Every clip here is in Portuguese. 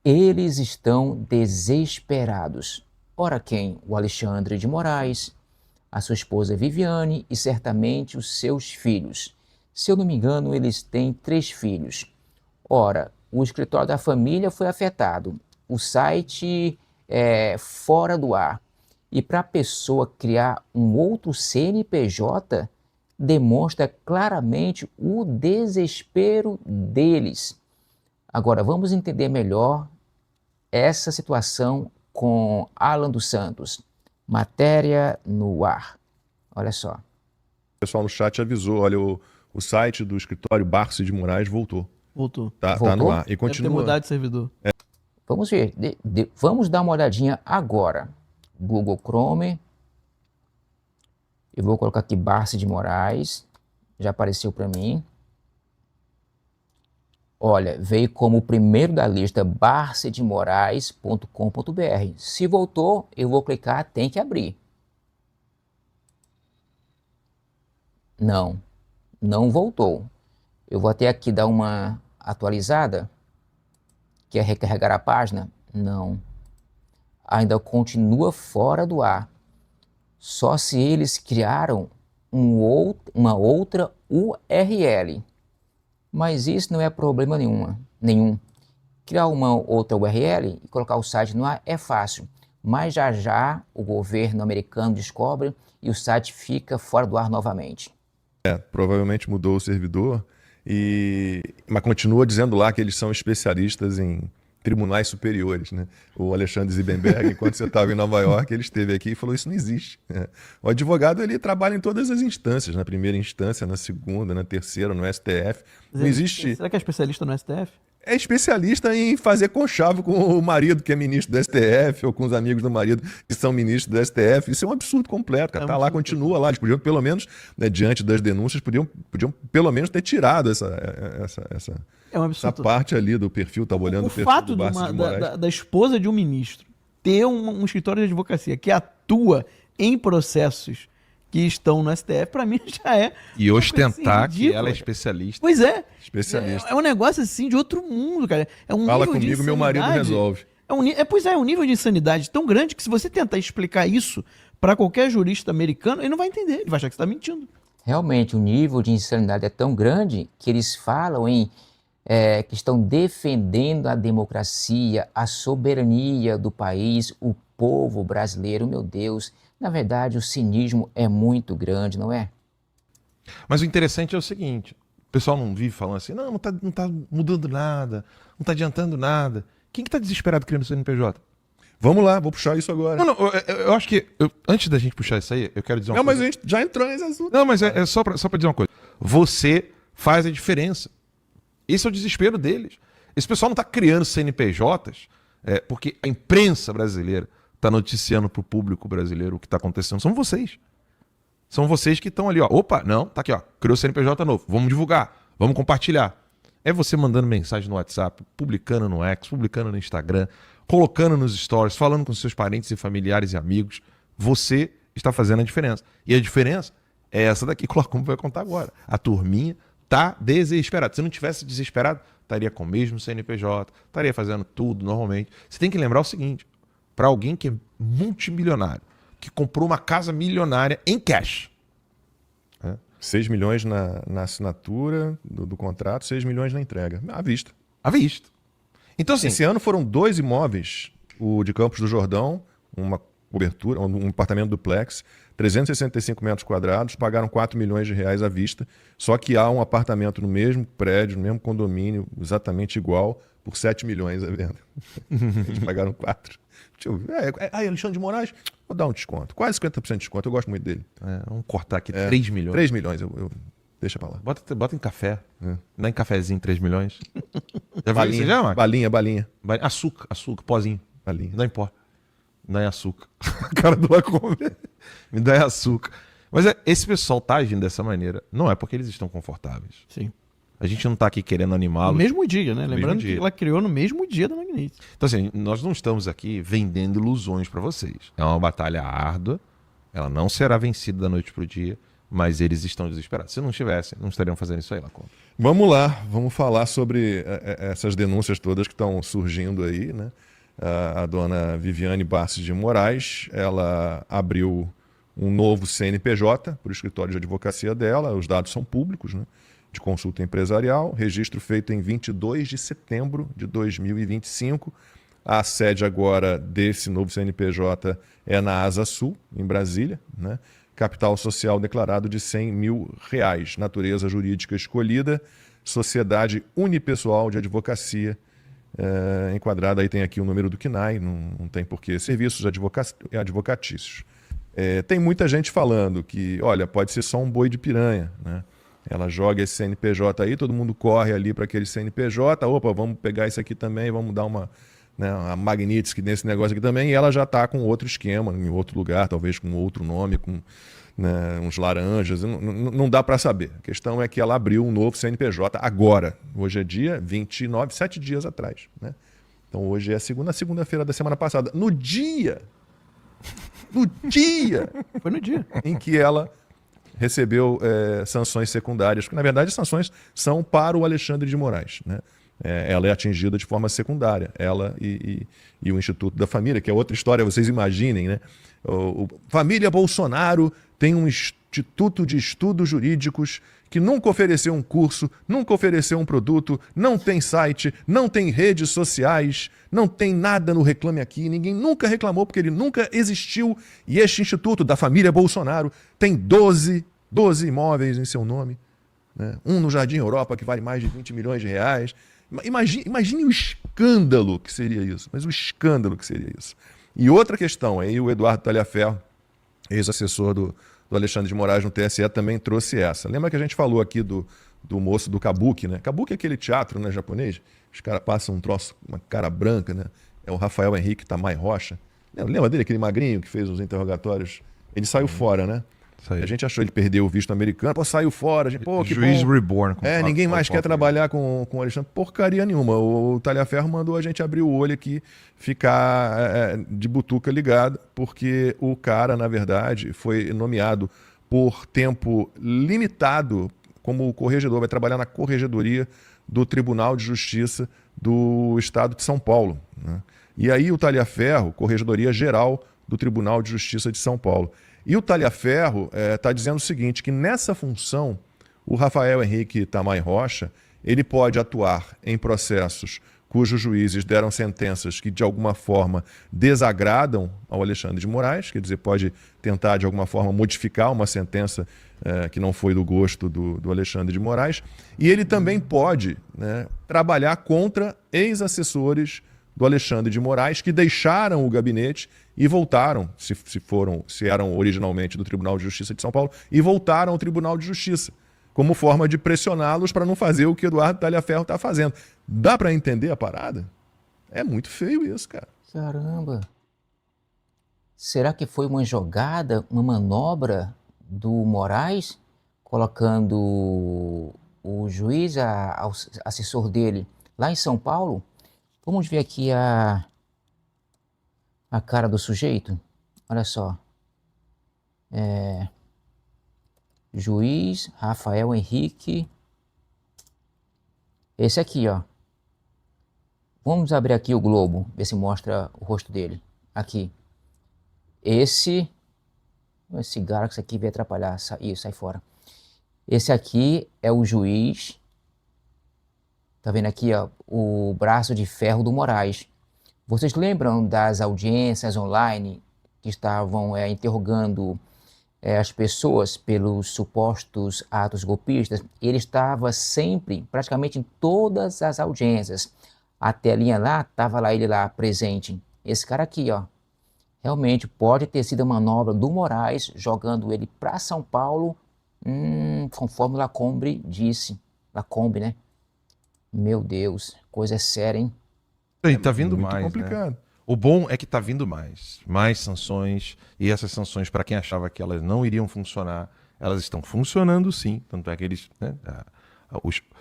Eles estão desesperados. Ora quem? O Alexandre de Moraes, a sua esposa Viviane e certamente os seus filhos. Se eu não me engano, eles têm 3 filhos. Ora, o escritório da família foi afetado, o site é fora do ar. E para a pessoa criar um outro CNPJ, demonstra claramente o desespero deles. Agora, vamos entender melhor essa situação com Alan dos Santos. Matéria no ar. Olha só. O pessoal no chat avisou, olha, o site do escritório Barsi de Moraes voltou. Voltou. Tá Voltou? no ar. E Deve ter continua. mudado de servidor. Vamos ver. Vamos dar uma olhadinha agora. Google Chrome. Eu vou colocar aqui Barsi de Moraes. Já apareceu para mim. Olha, veio como o primeiro da lista barcedemorais.com.br. Se voltou, eu vou clicar, tem que abrir. Não voltou. Eu vou até aqui dar uma atualizada. Quer recarregar a página? Não. Ainda continua fora do ar. Só se eles criaram uma outra URL. Mas isso não é problema nenhum. Criar uma outra URL e colocar o site no ar é fácil. Mas já já o governo americano descobre e o site fica fora do ar novamente. Provavelmente mudou o servidor, mas continua dizendo lá que eles são especialistas em tribunais superiores, né? O Alexandre Zibenberg, enquanto você estava em Nova York, ele esteve aqui e falou, isso não existe. O advogado, ele trabalha em todas as instâncias, na primeira instância, na segunda, na terceira, no STF. Não existe... Será que é especialista no STF? É especialista em fazer conchavo com o marido que é ministro do STF ou com os amigos do marido que são ministros do STF. Isso é um absurdo completo, cara. Tá lá, continua lá. Eles podiam, pelo menos, né, diante das denúncias, podiam pelo menos ter tirado essa parte ali do perfil. Estava olhando o perfil fato do Barsi de Moraes. da esposa de um ministro ter um escritório de advocacia que atua em processos que estão no STF, para mim já é... E ostentar assim, que ela é especialista. Pois é. Especialista. É um negócio assim de outro mundo, cara. É um Fala nível de comigo, meu marido insanidade. resolve. É um nível de insanidade tão grande que se você tentar explicar isso para qualquer jurista americano, ele não vai entender, ele vai achar que você está mentindo. Realmente, o nível de insanidade é tão grande que eles falam que estão defendendo a democracia, a soberania do país, o povo brasileiro. Meu Deus, na verdade, o cinismo é muito grande, não é? Mas o interessante é o seguinte, o pessoal não vive falando assim, não tá mudando nada, não tá adiantando nada. Quem que tá desesperado criando o CNPJ? Vamos lá, vou puxar isso agora. Não, eu acho que, antes da gente puxar isso aí, eu quero dizer uma coisa. Mas a gente já entrou nesse assunto. Não, mas é só pra dizer uma coisa. Você faz a diferença. Esse é o desespero deles. Esse pessoal não tá criando CNPJs porque a imprensa brasileira tá noticiando pro público brasileiro o que tá acontecendo. São vocês. São vocês que estão ali, ó. Opa, não, tá aqui, ó. Criou CNPJ novo. Vamos divulgar. Vamos compartilhar. É você mandando mensagem no WhatsApp, publicando no X, publicando no Instagram, colocando nos stories, falando com seus parentes e familiares e amigos. Você está fazendo a diferença. E a diferença é essa daqui que o Lacombe vai contar agora. A turminha tá desesperada. Se não tivesse desesperado, estaria com o mesmo CNPJ, estaria fazendo tudo normalmente. Você tem que lembrar o seguinte, para alguém que é multimilionário, que comprou uma casa milionária em cash. 6 milhões na assinatura do contrato, 6 milhões na entrega. À vista. À vista. Então, assim, esse ano foram 2 imóveis, o de Campos do Jordão, uma cobertura, um apartamento duplex, 365 metros quadrados, pagaram 4 milhões de reais à vista, só que há um apartamento no mesmo prédio, no mesmo condomínio, exatamente igual, por 7 milhões à venda. Eles pagaram 4. Deixa eu ver. Alexandre de Moraes, vou dar um desconto. Quase 50% de desconto, eu gosto muito dele. Vamos cortar aqui 3 milhões. 3 milhões, deixa pra lá. Bota em café. Dá em cafezinho 3 milhões. Já balinha, viu isso já, Marcos? Balinha. Açúcar, pozinho. Balinha. Não dá em pó. Me dá em açúcar. A cara do Lacombe. Me dá em açúcar. Mas esse pessoal tá agindo dessa maneira. Não é porque eles estão confortáveis. Sim. A gente não tá aqui querendo animá-los. No mesmo dia, né? No Lembrando mesmo dia. que ela criou no mesmo dia da Magnite. Então, assim, nós não estamos aqui vendendo ilusões para vocês. É uma batalha árdua, ela não será vencida da noite pro dia, mas eles estão desesperados. Se não estivessem, não estariam fazendo isso aí, Lacombe. Vamos lá, vamos falar sobre essas denúncias todas que estão surgindo aí, né? A dona Viviane Bastos de Moraes, ela abriu um novo CNPJ para o escritório de advocacia dela, os dados são públicos, né? De consulta empresarial, registro feito em 22 de setembro de 2025. A sede agora desse novo CNPJ é na Asa Sul, em Brasília, né? Capital social declarado de R$100 mil, natureza jurídica escolhida, sociedade unipessoal de advocacia, enquadrada, aí tem aqui o número do CNAE, não tem porquê, serviços advocatícios. Tem muita gente falando que, olha, pode ser só um boi de piranha, né? Ela joga esse CNPJ aí, todo mundo corre ali para aquele CNPJ, opa, vamos pegar isso aqui também, vamos dar uma Magnitsky nesse negócio aqui também, e ela já está com outro esquema, em outro lugar, talvez com outro nome, com, né, uns laranjas, não dá para saber. A questão é que ela abriu um novo CNPJ agora, hoje é dia 29, 7 dias atrás, né? Então hoje é segunda-feira da semana passada, no dia Foi no dia. em que ela recebeu sanções secundárias, que na verdade as sanções são para o Alexandre de Moraes, né? Ela é atingida de forma secundária, ela e o Instituto da Família, que é outra história, vocês imaginem, né? Família Bolsonaro tem um Instituto de Estudos Jurídicos que nunca ofereceu um curso, nunca ofereceu um produto, não tem site, não tem redes sociais, não tem nada no Reclame Aqui, ninguém nunca reclamou porque ele nunca existiu, e este Instituto da Família Bolsonaro tem 12 imóveis em seu nome, né? Um no Jardim Europa que vale mais de R$20 milhões. Imagine o escândalo que seria isso, mas o escândalo que seria isso. E outra questão, aí o Eduardo Talhaferro, ex-assessor do Alexandre de Moraes no TSE, também trouxe essa. Lembra que a gente falou aqui do moço do Kabuki, né? Kabuki é aquele teatro, né, japonês, os caras passam um troço, uma cara branca, né? É o Rafael Henrique Tamai Rocha. Lembra dele, aquele magrinho que fez os interrogatórios? Ele saiu fora, né? A gente achou ele perdeu o visto americano, saiu fora. Que Juiz bom. reborn. Ninguém mais quer trabalhar com o Alexandre. Porcaria nenhuma. O Talhaferro mandou a gente abrir o olho aqui, ficar de butuca ligado, porque o cara, na verdade, foi nomeado por tempo limitado como corregedor, vai trabalhar na corregedoria do Tribunal de Justiça do Estado de São Paulo, né? E aí o Talhaferro, corregedoria geral do Tribunal de Justiça de São Paulo. E o Talhaferro está dizendo o seguinte, que nessa função, o Rafael Henrique Tamai Rocha, ele pode atuar em processos cujos juízes deram sentenças que de alguma forma desagradam ao Alexandre de Moraes, quer dizer, pode tentar de alguma forma modificar uma sentença que não foi do gosto do Alexandre de Moraes, e ele também pode, né, trabalhar contra ex-assessores do Alexandre de Moraes que deixaram o gabinete e voltaram, se eram originalmente do Tribunal de Justiça de São Paulo, e voltaram ao Tribunal de Justiça, como forma de pressioná-los para não fazer o que Eduardo Talhaferro está fazendo. Dá para entender a parada? É muito feio isso, cara. Caramba! Será que foi uma jogada, uma manobra do Moraes, colocando o juiz, assessor dele, lá em São Paulo? Vamos ver aqui a cara do sujeito. Olha só. Juiz Rafael Henrique. Esse aqui, ó. Vamos abrir aqui o Globo, ver se mostra o rosto dele. Aqui. Esse Galaxy aqui vai atrapalhar. Sai fora. Esse aqui é o juiz. Tá vendo aqui, ó, o braço de ferro do Moraes. Vocês lembram das audiências online que estavam interrogando as pessoas pelos supostos atos golpistas? Ele estava sempre, praticamente em todas as audiências. A telinha lá, estava lá ele lá presente. Esse cara aqui, ó, realmente pode ter sido a manobra do Moraes jogando ele para São Paulo, conforme Lacombe disse. Lacombe, né? Meu Deus, coisa séria, hein? E tá vindo muito mais, complicado. né? O bom é que tá vindo mais sanções, e essas sanções, para quem achava que elas não iriam funcionar, elas estão funcionando sim, tanto é que eles, né,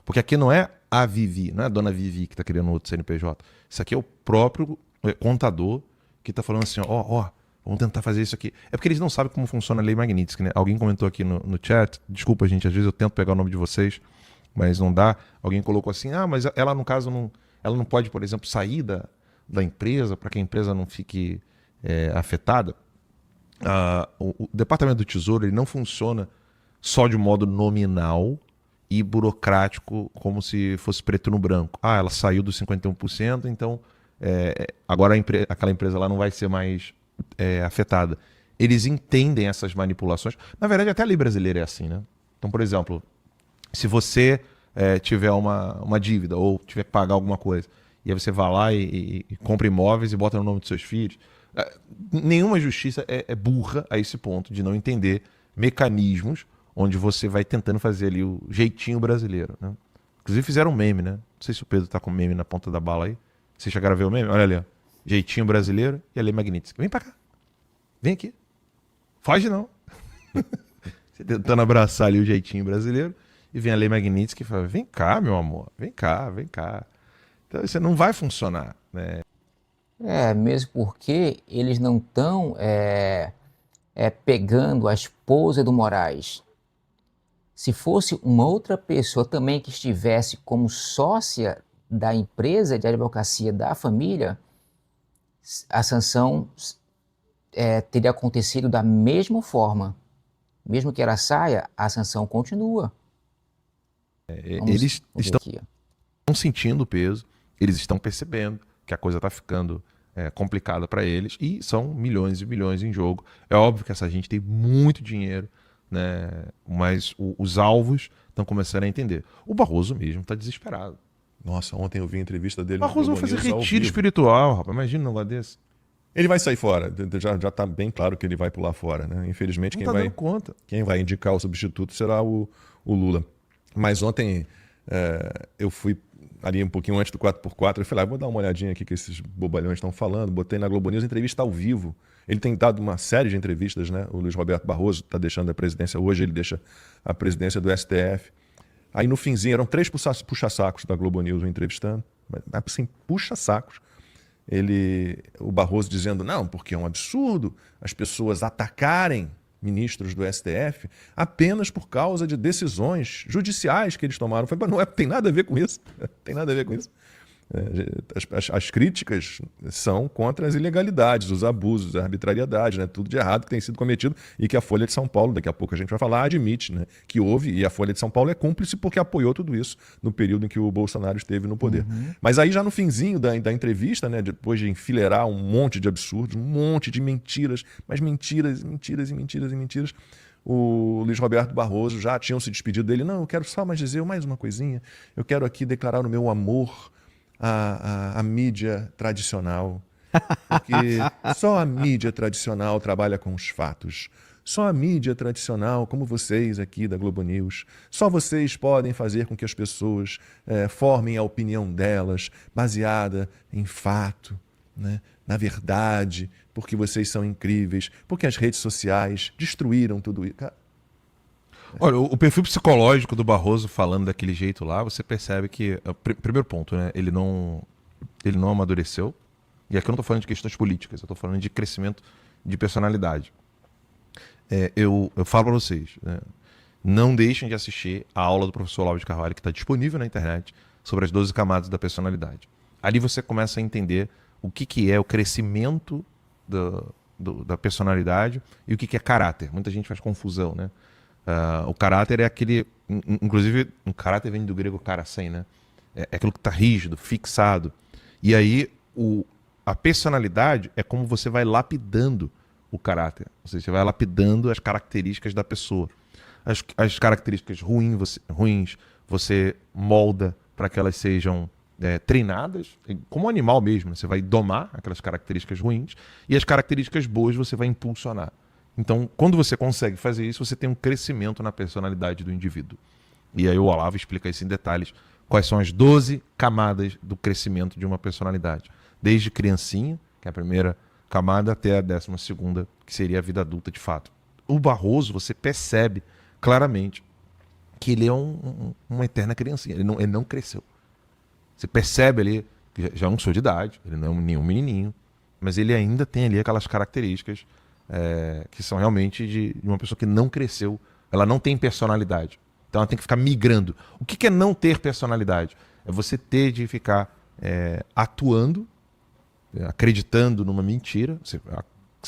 porque aqui não é a Vivi, não é a dona Vivi que está criando outro CNPJ, isso aqui é o próprio contador que está falando assim, ó, vamos tentar fazer isso aqui. É porque eles não sabem como funciona a lei Magnitsky, né? Alguém comentou aqui no chat, desculpa, gente, às vezes eu tento pegar o nome de vocês, mas não dá. Alguém colocou assim, mas ela, no caso, ela não pode, por exemplo, sair da empresa para que a empresa não fique afetada. O Departamento do Tesouro ele não funciona só de modo nominal e burocrático, como se fosse preto no branco. Ela saiu dos 51%, então agora aquela empresa lá não vai ser mais afetada. Eles entendem essas manipulações. Na verdade, até a lei brasileira é assim, né? Então, por exemplo, se você tiver uma dívida ou tiver que pagar alguma coisa, e aí você vai lá e compra imóveis e bota no nome dos seus filhos, nenhuma justiça é burra a esse ponto de não entender mecanismos onde você vai tentando fazer ali o jeitinho brasileiro, né? Inclusive fizeram um meme, né? Não sei se o Pedro tá com meme na ponta da bala aí. Vocês chegaram a ver o meme? Olha ali, ó. Jeitinho brasileiro e a lei Magnitsky. Vem pra cá. Vem aqui. Foge não. Você tentando abraçar ali o jeitinho brasileiro e vem a lei Magnitsky e fala, vem cá, meu amor. Vem cá, vem cá. Então isso não vai funcionar, né? Mesmo porque eles não estão pegando a esposa do Moraes. Se fosse uma outra pessoa também que estivesse como sócia da empresa de advocacia da família, a sanção teria acontecido da mesma forma. Mesmo que ela saia, a sanção continua. Eles estão sentindo o peso, eles estão percebendo que a coisa está ficando complicada para eles e são milhões e milhões em jogo. É óbvio que essa gente tem muito dinheiro, né? Mas os alvos estão começando a entender. O Barroso mesmo está desesperado. Nossa, ontem eu vi a entrevista dele. O Barroso vai fazer retiro espiritual, rapaz. Imagina um negócio desse. Ele vai sair fora. Já está bem claro que ele vai pular fora, né? Infelizmente, quem vai indicar o substituto será o Lula. Mas ontem eu fui ali um pouquinho antes do 4x4, eu falei, vou dar uma olhadinha aqui que esses bobalhões estão falando. Botei na Globo News, entrevista ao vivo. Ele tem dado uma série de entrevistas, né? O Luiz Roberto Barroso está deixando a presidência hoje, ele deixa a presidência do STF. Aí no finzinho, eram 3 puxa-sacos da Globo News entrevistando, assim, puxa-sacos. O Barroso dizendo, não, porque é um absurdo as pessoas atacarem ministros do STF apenas por causa de decisões judiciais que eles tomaram. Não tem nada a ver com isso. Tem nada a ver com isso. As críticas são contra as ilegalidades, os abusos, a arbitrariedade, né? Tudo de errado que tem sido cometido e que a Folha de São Paulo, daqui a pouco a gente vai falar, admite, né? Que houve, e a Folha de São Paulo é cúmplice porque apoiou tudo isso no período em que o Bolsonaro esteve no poder. Mas aí já no finzinho da entrevista, né? Depois de enfileirar um monte de absurdos, um monte de mentiras, mas mentiras, mentiras e mentiras e mentiras, o Luiz Roberto Barroso já tinham se despedido dele. Não, eu quero só mais dizer mais uma coisinha, eu quero aqui declarar o meu amor a mídia tradicional, porque só a mídia tradicional trabalha com os fatos. Só a mídia tradicional, como vocês aqui da Globo News, só vocês podem fazer com que as pessoas formem a opinião delas baseada em fato, né? Na verdade, porque vocês são incríveis, porque as redes sociais destruíram tudo isso. Olha, o perfil psicológico do Barroso falando daquele jeito lá, você percebe que, primeiro ponto, né, ele não amadureceu. E aqui eu não estou falando de questões políticas, eu estou falando de crescimento de personalidade. Eu falo para vocês, né, não deixem de assistir a aula do professor Olavo de Carvalho, que está disponível na internet, sobre as 12 camadas da personalidade. Ali você começa a entender o que é o crescimento da personalidade e o que é caráter. Muita gente faz confusão, né? O caráter é aquele... Inclusive, um caráter vem do grego karasen, né? É aquilo que está rígido, fixado. E aí, a personalidade é como você vai lapidando o caráter. Ou seja, você vai lapidando as características da pessoa. As características ruins você molda para que elas sejam treinadas, como um animal mesmo. Você vai domar aquelas características ruins e as características boas você vai impulsionar. Então, quando você consegue fazer isso, você tem um crescimento na personalidade do indivíduo. E aí o Olavo explica isso em detalhes. Quais são as 12 camadas do crescimento de uma personalidade. Desde criancinha, que é a primeira camada, até a 12ª, que seria a vida adulta de fato. O Barroso, você percebe claramente que ele é uma eterna criancinha. Ele não cresceu. Você percebe ali que já é um senhor de idade, ele não é nenhum menininho. mas ele ainda tem ali aquelas características que são realmente de uma pessoa que não cresceu, ela não tem personalidade. Então ela tem que ficar migrando. O que é não ter personalidade? É você ter de ficar atuando, acreditando numa mentira, você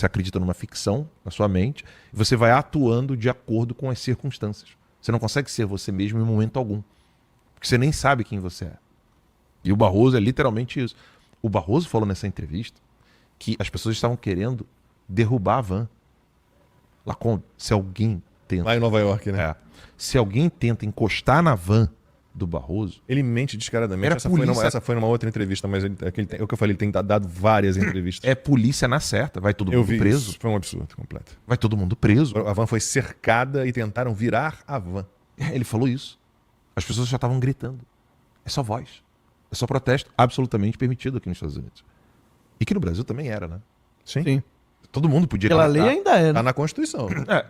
acredita numa ficção na sua mente, e você vai atuando de acordo com as circunstâncias. Você não consegue ser você mesmo em momento algum, porque você nem sabe quem você é. E o Barroso é literalmente isso. O Barroso falou nessa entrevista que as pessoas estavam querendo derrubar a van. Lacombe, se alguém tenta... Lá em Nova York, né? Se alguém tenta encostar na van do Barroso... Ele mente descaradamente. Era polícia. Essa foi numa outra entrevista, mas é o que eu falei, ele tem dado várias entrevistas. É polícia na certa, vai todo Eu mundo vi preso. isso. Foi um absurdo completo. Vai todo mundo preso. A van foi cercada e tentaram virar a van. Ele falou isso. As pessoas já estavam gritando. É só voz. É só protesto absolutamente permitido aqui nos Estados Unidos. E que no Brasil também era, né? Sim. Todo mundo podia Pela cantar. lei ainda é. Tá Né? na Constituição.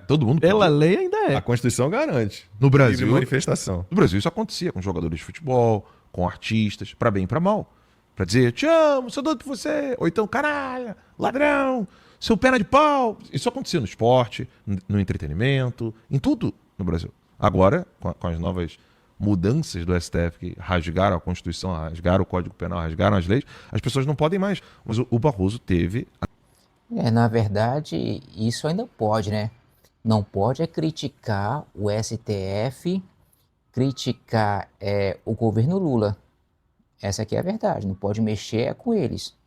Todo mundo Pela podia. lei ainda A é. Constituição garante. No Brasil, Livre manifestação. no Brasil isso acontecia com jogadores de futebol, com artistas, pra bem e pra mal. Pra dizer, te amo, sou doido por você. Ou então, caralho, ladrão, seu perna de pau. Isso acontecia no esporte, no entretenimento, em tudo no Brasil. Agora, com as novas mudanças do STF que rasgaram a Constituição, rasgaram o Código Penal, rasgaram as leis, as pessoas não podem mais. Mas o Barroso teve... Na verdade, isso ainda pode, né? Não pode criticar o STF, criticar o governo Lula. Essa aqui é a verdade, não pode mexer com eles.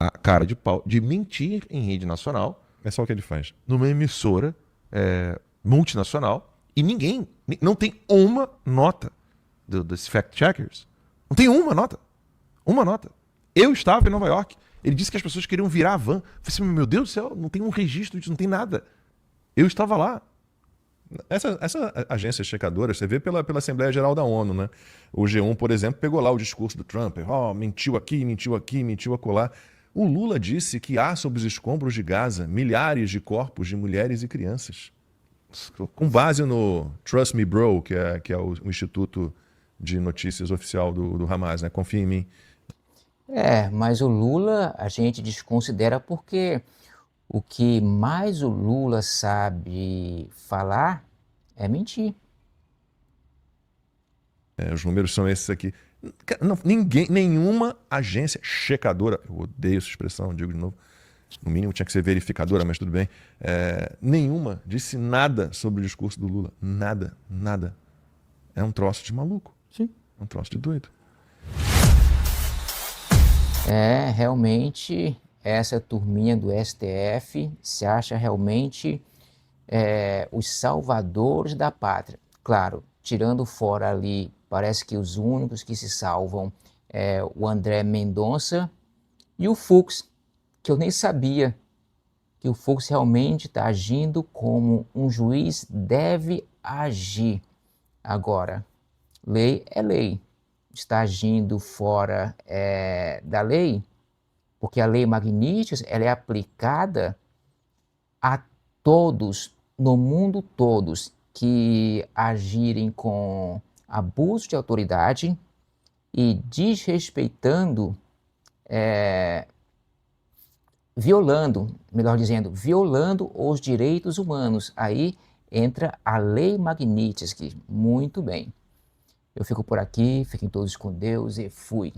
a cara de pau de mentir em rede nacional, É só o que ele faz. numa emissora multinacional, e ninguém, não tem uma nota dos fact-checkers. Não tem uma nota. Uma nota. Eu estava em Nova York. Ele disse que as pessoas queriam virar a van. Eu falei assim, meu Deus do céu, não tem um registro disso, não tem nada. Eu estava lá. Essa agência checadora, você vê pela Assembleia Geral da ONU, né? O G1, por exemplo, pegou lá o discurso do Trump. Mentiu aqui, mentiu aqui, mentiu acolá. O Lula disse que há sob os escombros de Gaza milhares de corpos de mulheres e crianças. Com base no Trust Me Bro, que é o instituto de notícias oficial do Hamas, né? Confia em mim. Mas o Lula a gente desconsidera porque o que mais o Lula sabe falar é mentir. Os números são esses aqui. Não, nenhuma agência checadora, eu odeio essa expressão, digo de novo, no mínimo tinha que ser verificadora, mas tudo bem. Nenhuma disse nada sobre o discurso do Lula. Nada, nada. É um troço de maluco. Sim. É um troço de doido. Realmente, essa turminha do STF se acha realmente os salvadores da pátria. Claro, tirando fora ali, parece que os únicos que se salvam é o André Mendonça e o Fux, que eu nem sabia que o Fux realmente está agindo como um juiz deve agir. Agora, lei é lei. Está agindo fora da lei, porque a lei Magnitsky ela é aplicada a todos, no mundo todos, que agirem com abuso de autoridade e desrespeitando, violando os direitos humanos. Aí entra a lei Magnitsky. Muito bem. Eu fico por aqui, fiquem todos com Deus e fui.